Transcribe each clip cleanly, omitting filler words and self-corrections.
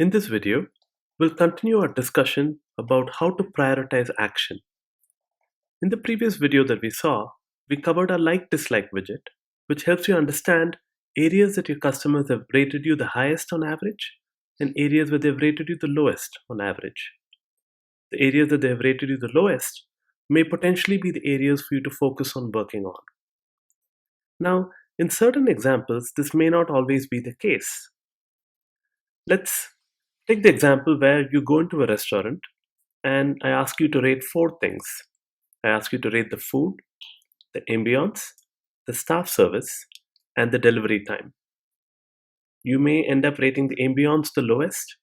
In this video, we'll continue our discussion about how to prioritize action. In the previous video that we saw, we covered our like-dislike widget, which helps you understand areas that your customers have rated you the highest on average and areas where they've rated you the lowest on average. The areas that they have rated you the lowest may potentially be the areas for you to focus on working on. Now, in certain examples, this may not always be the case. Let's take the example where you go into a restaurant and I ask you to rate four things. I ask you to rate the food, the ambience, the staff service, and the delivery time. You may end up rating the ambience the lowest,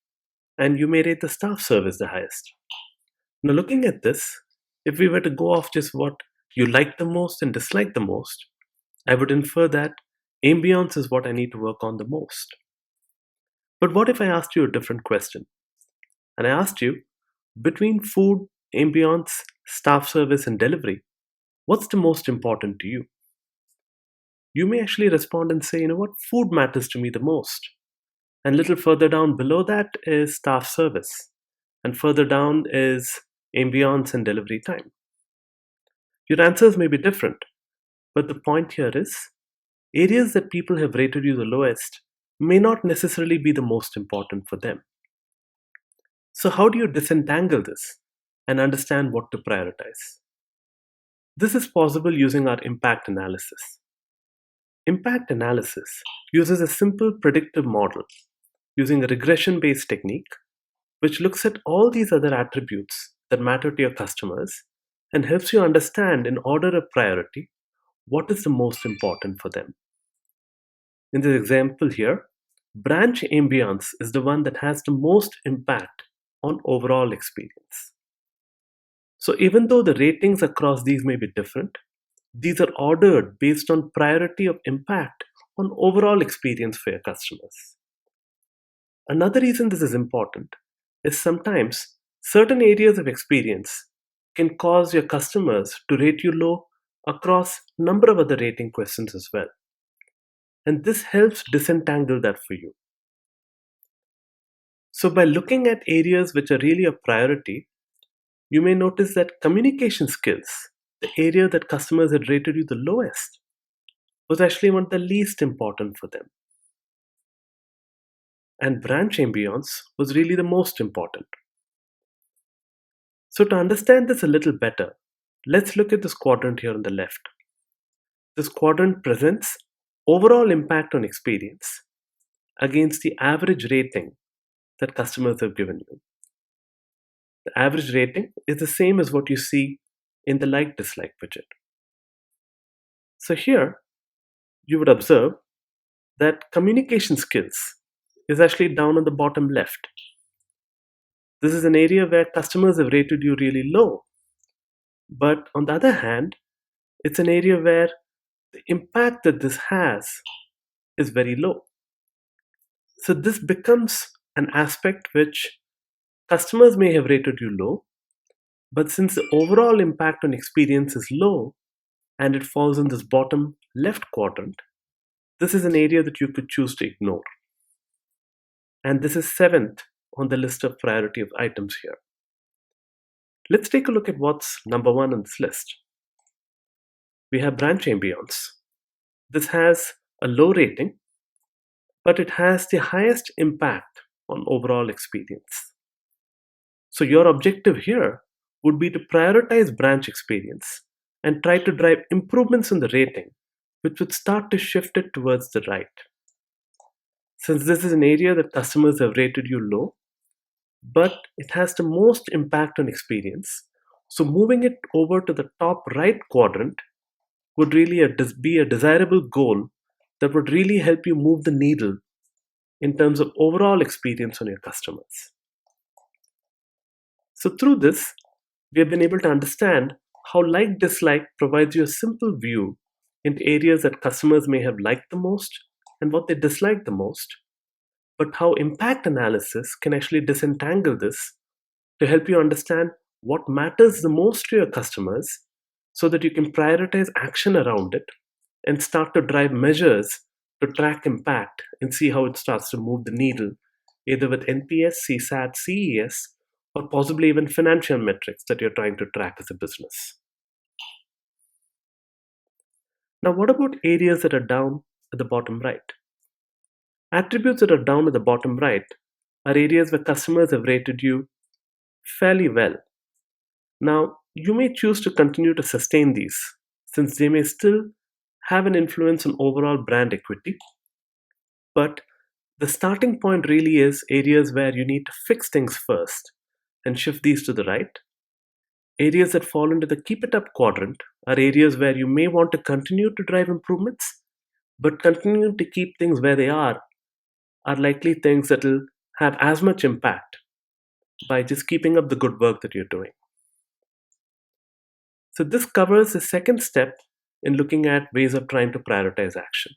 and you may rate the staff service the highest. Now, looking at this, if we were to go off just what you like the most and dislike the most, I would infer that ambience is what I need to work on the most. But what if I asked you a different question? And I asked you, between food, ambience, staff service, and delivery, what's the most important to you? You may actually respond and say, you know what, food matters to me the most. And a little further down below that is staff service. And further down is ambience and delivery time. Your answers may be different, but the point here is areas that people have rated you the lowest may not necessarily be the most important for them. So, how do you disentangle this and understand what to prioritize? This is possible using our impact analysis. Impact analysis uses a simple predictive model using a regression-based technique which looks at all these other attributes that matter to your customers and helps you understand in order of priority what is the most important for them. In this example here, branch ambience is the one that has the most impact on overall experience. So even though the ratings across these may be different, these are ordered based on priority of impact on overall experience for your customers. Another reason this is important is sometimes certain areas of experience can cause your customers to rate you low across a number of other rating questions as well. And this helps disentangle that for you. So by looking at areas which are really a priority, you may notice that communication skills, the area that customers had rated you the lowest, was actually one of the least important for them. And branch ambience was really the most important. So to understand this a little better, let's look at this quadrant here on the left. This quadrant presents overall impact on experience against the average rating that customers have given you. The average rating is the same as what you see in the like-dislike widget. So here, you would observe that communication skills is actually down on the bottom left. This is an area where customers have rated you really low. But on the other hand, it's an area where the impact that this has is very low. So this becomes an aspect which customers may have rated you low, but since the overall impact on experience is low and it falls in this bottom left quadrant, this is an area that you could choose to ignore. And this is 7th on the list of priority of items here. Let's take a look at what's number 1 on this list. We have branch ambience. This has a low rating, but it has the highest impact on overall experience. So your objective here would be to prioritize branch experience and try to drive improvements in the rating, which would start to shift it towards the right. Since this is an area that customers have rated you low, but it has the most impact on experience, so moving it over to the top right quadrant would really be a desirable goal that would really help you move the needle in terms of overall experience on your customers. So through this, we have been able to understand how like-dislike provides you a simple view into areas that customers may have liked the most and what they dislike the most, but how impact analysis can actually disentangle this to help you understand what matters the most to your customers so that you can prioritize action around it and start to drive measures to track impact and see how it starts to move the needle either with NPS, CSAT, CES, or possibly even financial metrics that you're trying to track as a business. Now, what about areas that are down at the bottom right? Attributes that are down at the bottom right are areas where customers have rated you fairly well. Now, you may choose to continue to sustain these since they may still have an influence on overall brand equity, but the starting point really is areas where you need to fix things first and shift these to the right. Areas that fall into the keep it up quadrant are areas where you may want to continue to drive improvements, but continuing to keep things where they are likely things that will have as much impact by just keeping up the good work that you're doing. So, this covers the second step in looking at ways of trying to prioritize action.